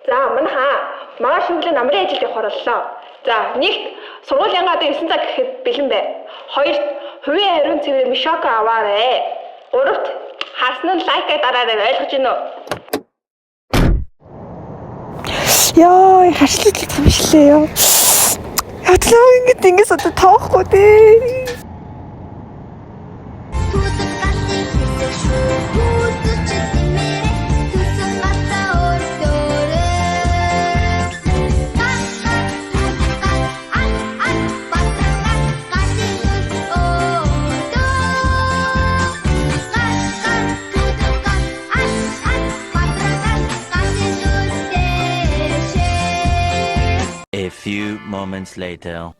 За манайхаа маргааш өглөө намрын ажилд явахаар боллоо. За нэгт сургуулийн гадаа 9 цаг гэхэд бэлэн бай. Хоёрт хувийн ариун цэвэр Мишоко аваарэ. Гуравт харсан нь лайкаа дараарай, ойлгож байна уу? Яа, харшлаг юм шилээ ёо. Яатлаа ингэж одоо тоохгүй дээ. A few moments later.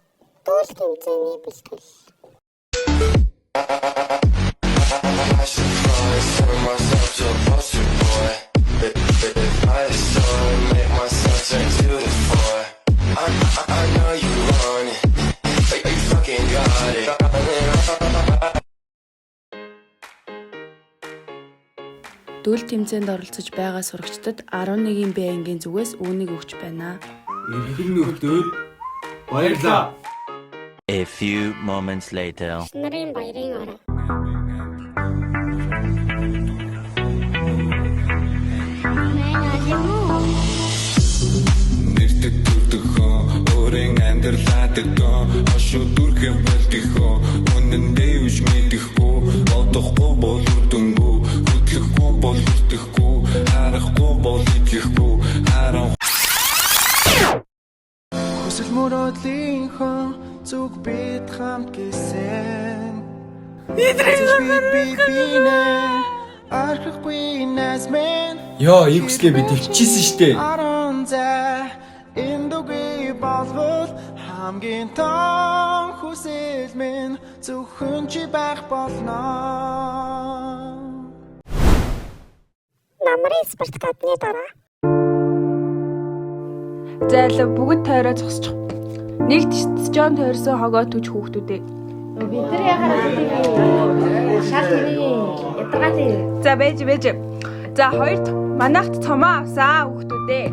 Дүүл тэмцээний бэлтгэл. Дүүл тэмцээнд оролцож байгаа сурагчдад 11-ийн Б ангийн зүгээс үүнийг өгч байна. Эрхэм нөхдөд баярлалаа. A few moments later. Нарын баярын орой. Нэрдэг дүрдэгхөө өөрийн амьдралаадаг гоо хошуу дүрхэн болдгоо үнэндээ үж мэдэхгүй бодохгүй бол үрдэнгүү хөдлөхгүй бол үрдэхгүй харахгүй бол итгэхгүй харан хүсэл мөрөөдлийнхөө зүг бид хамт гисэн бинэ арахгүй нэсмен Яа, ийгслээ бид өвчсөн штэ. Индуги болвол хамгийн том хүсэл минь зөвхөн чи байх болно. Намрын спартакиадны дараа. Зайлаа бүгд тойроо зогсчих. Нэгт Жон тойрсон хогоо түж хүүхдүүдээ. Бид нар яхаа шал ядаргаалээ. За байж. За хоёрт манайхт цомоо авсаа хүүхдүүдээ.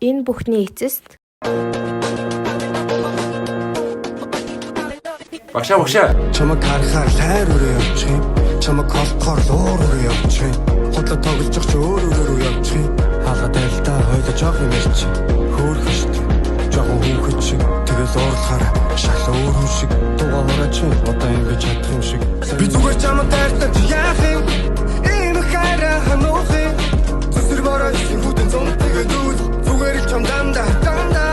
Энэ бүхний эцэст Багшаа. Чамаг харахаар хайр өрөө явчих юм. Чамаг холбохоор луур өрөө явчих юм. Хотлоо тоглож ч өөр явчих юм. Хаалга дайлтаа хойлоо жоох юм ярьч. Хөөрхөн шүү дээ. Жохон хүүхэд шиг тэгэл уурлахаар шал өөр хүн шиг дуугаа хорооч одоо ингэж чадах юм шиг. Би зүгээр чамаг тайлтаа яах юм? Энэ хайраа хануух юм. Зүсэр бороо их хүтэн зам тэгээд үл зүгээр л чам дандаа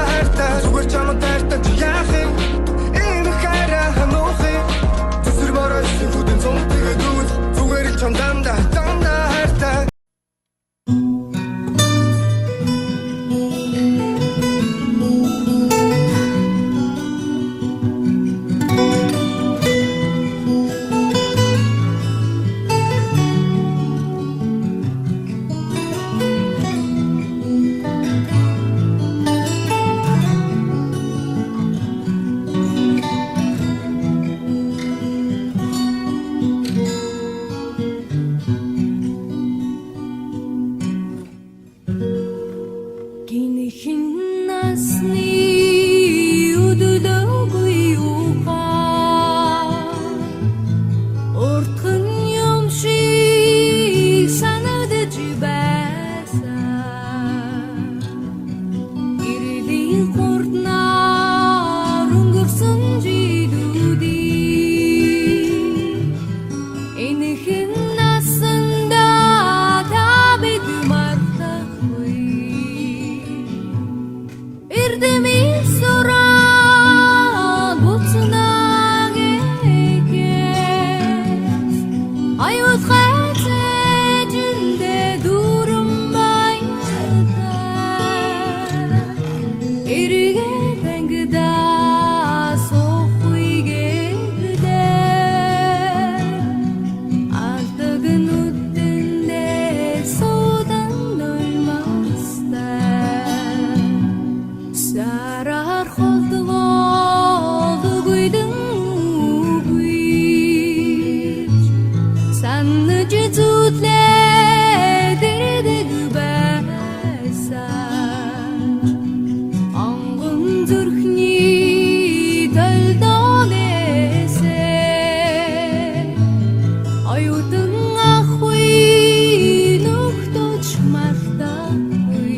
хайртаа зүгээр чамаг тайлтаа яах юм? Энэ хайраа хануух юм. Зүсэр бороо их хүтэн зам тэгээд үл зүгээр л чам дандаа хайртаа зүтлээ дэрдэг байсан онгон зүрхний толдонэсээ оюутан ахгүй нүхтөж мартахгүй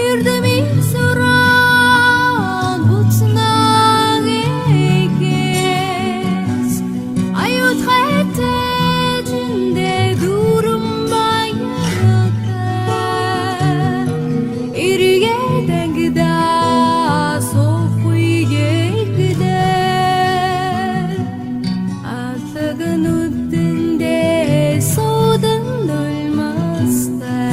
эрдэмийн суран буцнагээс аюут хайтежиндэ дүрм баяраа эргээ дангда сохуйгэдэ аллагнууддэ содан долмастай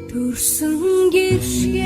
төрсөн гэршгэ